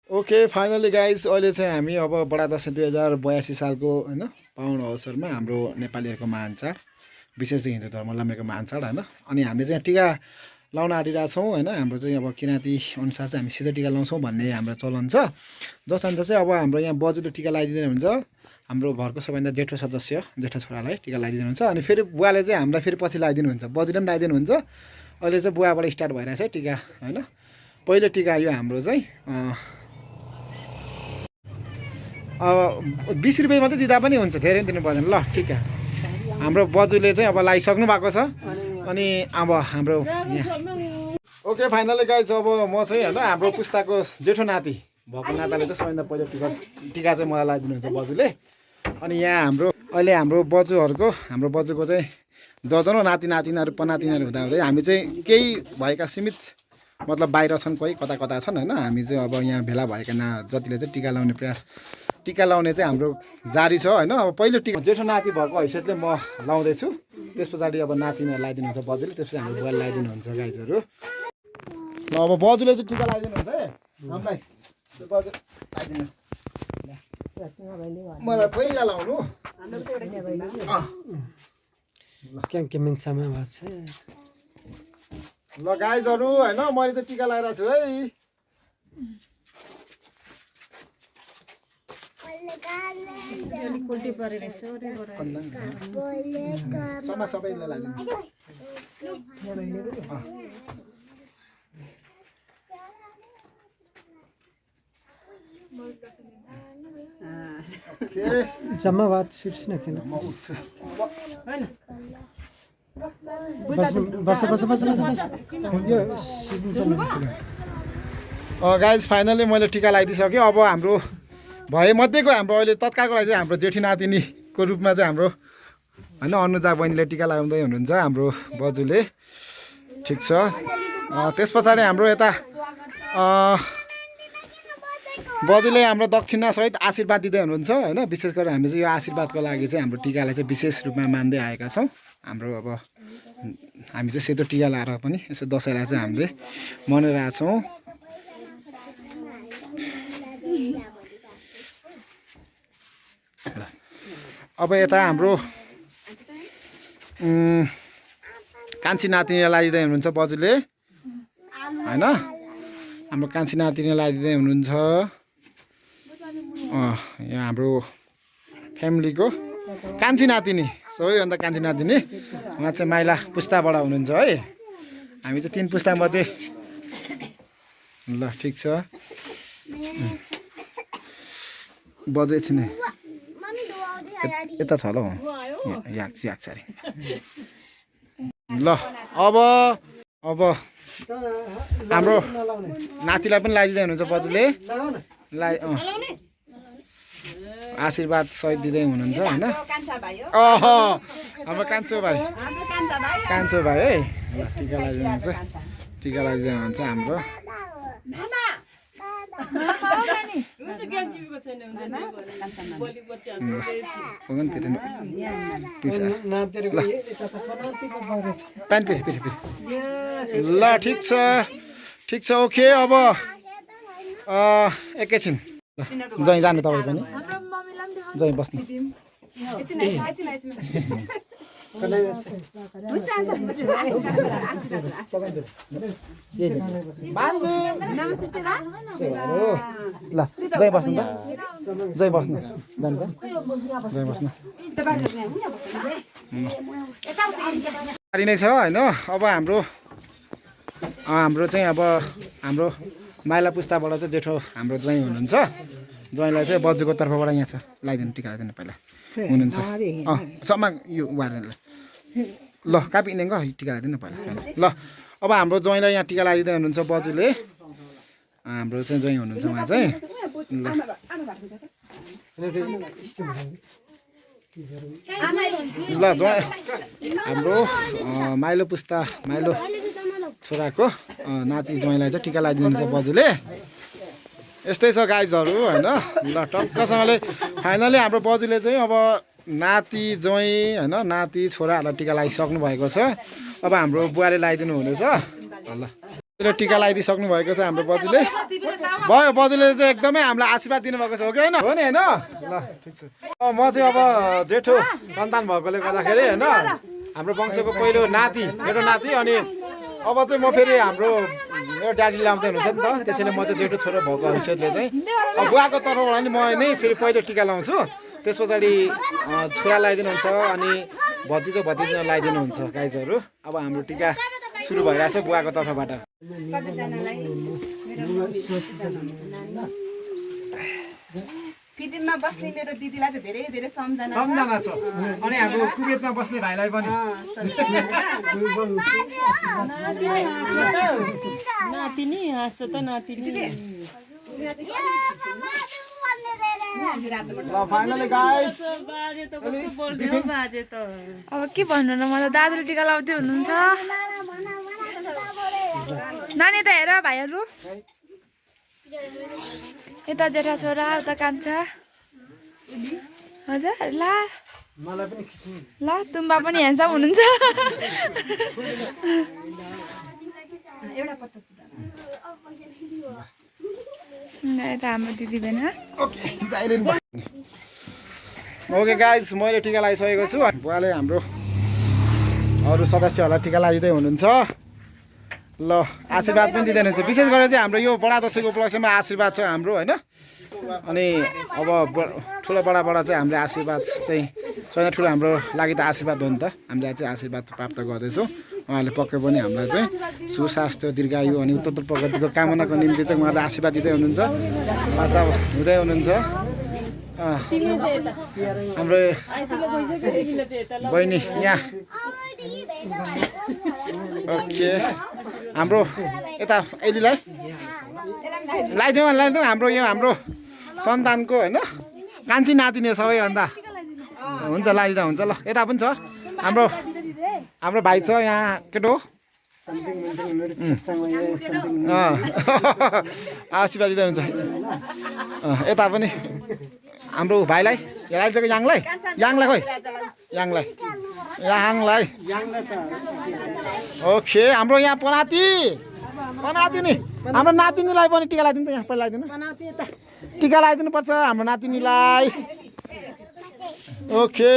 okay finally guys अहिले चाहिँ हामी अब बडा दसैँ 2082 सालको होइन पाउन अवसरमा हाम्रो नेपालीहरूको महान चाड विशेष गरी हिन्दू धर्मावलम्बीको महान चाड होइन अनि हामीले चाहिँ टिका लाउन आँटिरहेछौँ होइन हाम्रो चाहिँ अब किराँती अनुसार चाहिँ हामी सिधै टिका लाउँछौँ भन्ने हाम्रो चलन छ जस अन्त चाहिँ अब हाम्रो यहाँ बजुले टिका लगाइदिँदैन हुन्छ हाम्रो घरको सबैभन्दा जेठो सदस्य जेठो छोरालाई टिका लगाइदिनु हुन्छ अनि फेरि बुवाले चाहिँ हामीलाई फेरि पछि लगाइदिनु हुन्छ बजुले पनि लगाइदिनु हुन्छ अहिले चाहिँ बुवाबाट स्टार्ट भइरहेछ है टिका होइन पहिलो टिका यो हाम्रो चाहिँ 20 रुपियाँ मात्रै दिँदा पनि हुन्छ धेरै पनि दिनु पर्दैन ल ठिक हाम्रो बजुले चाहिँ अब लगाइसक्नु भएको छ अनि अब हाम्रो यहाँ ओके फाइनली गाइज अब म चाहिँ होइन हाम्रो पुस्ताको जेठो नाति भएको नाताले चाहिँ सबैभन्दा पहिलो टिका चाहिँ मलाई लगाइदिनुहुन्छ बजुले अनि यहाँ हाम्रो अहिले हाम्रो बजुहरूको हाम्रो बजुको चाहिँ दर्जनौँ नाति नातिनीहरू पनातिनीहरू हुँदा हामी चाहिँ केही भएका सीमित मतलब बाहिर छन् कोही कता कता छन् होइन हामी चाहिँ अब यहाँ भेला भएका जतिले चाहिँ टिका लाउने प्रयास टिका लाउने चाहिँ हाम्रो जारी छ होइन अब पहिलो टिका जेठो नाति भएको हैसियतले म लाउँदैछु त्यस पछाडि अब नातिनीहरू लगाइदिनुहुन्छ बजुले त्यसपछि हाम्रो बुवाले लगाइदिनुहुन्छ गाइजहरू ल अब बजुले चाहिँ टिका लगाइदिनुहुन्छ है हामीलाई बजु लगाइदिनु मलाई पहिला लाउनु ल गाइजहरू होइन मैले चाहिँ टिका लगाइरहेको छु है सबैलाई लगाइदिनु जम्मा बात शीर्ष न किन गाइज फाइनली मैले टिका लगाइदिइसकेँ अब हाम्रो भएमध्येको हाम्रो अहिले तत्कालको लागि चाहिँ हाम्रो जेठी नातिनीको रूपमा चाहिँ हाम्रो होइन अनुजा बहिनीले टिका लगाउँदै हुनुहुन्छ हाम्रो बजुले ठिक छ त्यस पछाडि हाम्रो यता बजुले हाम्रो दक्षिणासहित आशीर्वाद दिँदै हुनुहुन्छ होइन विशेष गरेर हामी चाहिँ यो आशीर्वादको लागि चाहिँ हाम्रो टिकालाई चाहिँ विशेष रूपमा मान्दै आएका छौँ हाम्रो अब हामी चाहिँ सेतो टिका लाएर पनि यसो दसैँलाई चाहिँ हामीले मनाइरहेछौँ अब यता हाम्रो कान्छी नातिनीलाई लगाइदिँदै हुनुहुन्छ बजुले होइन हाम्रो कान्छी नातिनीलाई लगाइदिँदै हुनुहुन्छ यहाँ हाम्रो फ्यामिलीको कान्छी नातिनी सबैभन्दा कान्छी नातिनी उहाँ चाहिँ माइला पुस्ताबाट हुनुहुन्छ है हामी चाहिँ 3 पुस्तामध्ये ल ठिक छ बजु एकछिन यता छ होला हौ याक सारी ल अब हाम्रो नातिलाई पनि लगाइदिँदै हुनुहुन्छ बजुले आशीर्वाद सहित दिँदै हुनुहुन्छ होइन हाम्रो कान्छो भाइ है टिका लगाइदिनुहुन्छ हाम्रो ल ठिक छ ओके अब एकैछिन जहीँ जानु तपाईँ पनि जहीँ बस्नु ल जहीँ बस्नु त जहीँ बस्नु जानु त जहीँ बस्नु गाडी नै छ होइन अब हाम्रो चाहिँ अब हाम्रो माइला पुस्ताबाट चाहिँ जेठो हाम्रो ज्वाइँ हुनुहुन्छ ज्वाइँलाई चाहिँ बजुको तर्फबाट यहाँ छ लगाइदिनु टिका लगाइदिनु पहिला हुनुहुन्छ सम्म यो उहाँहरूलाई ल कापिने टिका लगाइदिनु पहिला ल अब हाम्रो ज्वाइँलाई यहाँ टिका लगाइदिँदै हुनुहुन्छ बजुले हाम्रो चाहिँ ज्वाइँ हुनुहुन्छ उहाँ चाहिँ ल ज्वाइँ हाम्रो माइलो पुस्ता माइलो छोराको नाति ज्वाइँलाई चाहिँ टिका लगाइदिनुहुन्छ बजुले यस्तै छ गाइजहरू होइन ल टक्कसँगले फाइनली हाम्रो बजुले चाहिँ अब नाति ज्वाइँ होइन नाति छोराहरूलाई टिका लगाइसक्नु भएको छ अब हाम्रो बुवाले लगाइदिनु हुनेछ ल टिका लगाइदिइसक्नु भएको छ हाम्रो बजुले भयो बजुले चाहिँ एकदमै हामीलाई आशीर्वाद दिनुभएको छ हो कि होइन हो नि होइन ल ठिक छ म चाहिँ अब जेठो सन्तान भएकोले गर्दाखेरि होइन हाम्रो वंशको पहिलो नाति मेरो नाति अनि अब चाहिँ म फेरि हाम्रो मेरो ड्याडीले आउँदै हुनुहुन्छ नि त त्यसैले म चाहिँ जेठो छोरो भएको हैसियतले चाहिँ बुवाको तर्फबाट नि म नै फेरि पहिलो टिका लाउँछु त्यस पछाडि छोरा लगाइदिनुहुन्छ अनि भतिजो भतिजा लगाइदिनुहुन्छ गाइजहरू अब हाम्रो टिका सुरु भइरहेछ बुवाको तर्फबाट फिदिममा बस्ने मेरो दिदीलाई चाहिँ धेरै धेरै सम्झना छ अनि हाम्रो कुवेतमा बस्ने भाइलाई पनि नातिनी हाँसो त नातिनी ल फाइनली गाइस बाजे त कस्तो बोल्दै बाजे त अब के भन्नु र मलाई दाजुले टिका लाउँदै हुनुहुन्छ नानी त हेर भाइहरू यता जेठा छोरा उता कान्छा हजुर ला ल तुम्बा पनि ह्यान्डसम हुनुहुन्छ यता हाम्रो दिदी बहिनी ओके गाइस मैले टिका लगाइसकेको छु बुवाले हाम्रो अरू सदस्यहरूलाई टिका लगाइदिँदै हुनुहुन्छ ल आशीर्वाद पनि दिँदै हुनुहुन्छ विशेष गरेर चाहिँ हाम्रो यो बडा दसैँको उपलक्ष्यमा आशीर्वाद छ हाम्रो होइन अनि अब ठुलो बडाबाट चाहिँ हामीले आशीर्वाद चाहिँ सबैभन्दा ठुलो हाम्रो लागि त आशीर्वाद हो नि त हामीले चाहिँ आशीर्वाद प्राप्त गर्दैछौँ उहाँहरूले पक्कै पनि हामीलाई चाहिँ सुस्वास्थ्य दीर्घायु अनि उत्तर प्रगतिको कामनाको निम्ति चाहिँ उहाँहरूले आशीर्वाद दिँदै हुनुहुन्छ मतलब हुँदै हुनुहुन्छ हाम्रो बहिनी यहाँ ओके हाम्रो यता एलीलाई लगाइदिउँ हाम्रो यो हाम्रो सन्तानको होइन कान्छी नातिनी सबैभन्दा हुन्छ लगाइदिँदा हुन्छ ल यता पनि छ हाम्रो भाइ छ यहाँ केटो आशीर्वाद दिँदै हुन्छ यता पनि हाम्रो भाइलाई लगाइदिएको याङलाई खोइ याङलाई ओके हाम्रो यहाँ पनाती नि हाम्रो नातिनीलाई पनि टिका लगाइदिनु त यहाँ पहिला लगाइदिनु टिका लगाइदिनु पर्छ हाम्रो नातिनीलाई ओके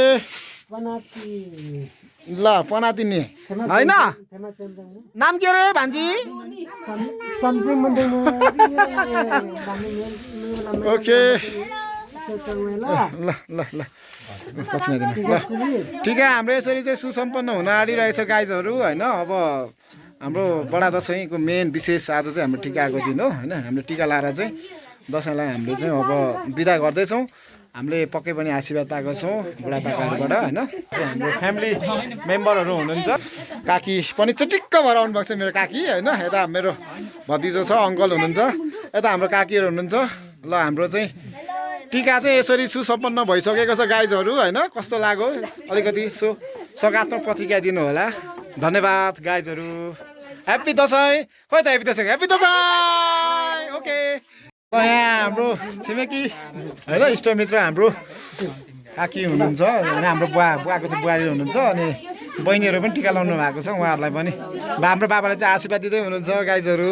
ल पनातिनी होइन नाम के अरे भान्जी ओके ल ल ल ठिक हाम्रो यसरी चाहिँ सुसम्पन्न हुन आँटिरहेछ गाइजहरू होइन अब हाम्रो बडा दसैँको मेन विशेष आज चाहिँ हाम्रो टिकाको दिन हो होइन हामीले टिका लाएर चाहिँ दसैँलाई हामीले चाहिँ अब बिदा गर्दैछौँ हामीले पक्कै पनि आशीर्वाद पाएको छौँ बुढापाकाहरूबाट होइन हाम्रो फ्यामिली मेम्बरहरू हुनुहुन्छ काकी पनि चटिक्क भएर आउनुभएको छ मेरो काकी होइन यता मेरो भतिजो छ अङ्कल हुनुहुन्छ यता हाम्रो काकीहरू हुनुहुन्छ ल हाम्रो चाहिँ टिका चाहिँ यसरी सुसम्पन्न भइसकेको छ गाइजहरू होइन कस्तो लाग्यो अलिकति सकारात्मक प्रतिक्रिया दिनु होला धन्यवाद गाइजहरू ह्याप्पी दसैँ खोइ त ह्याप्पी दसैँ ओके यहाँ हाम्रो छिमेकी होइन इष्टमित्र हाम्रो काकी हुनुहुन्छ अनि हाम्रो बुवाको चाहिँ बुहारी हुनुहुन्छ अनि बहिनीहरू पनि टिका लाउनु भएको छ उहाँहरूलाई पनि हाम्रो बाबाले चाहिँ आशीर्वाद दिँदै हुनुहुन्छ गाइजहरू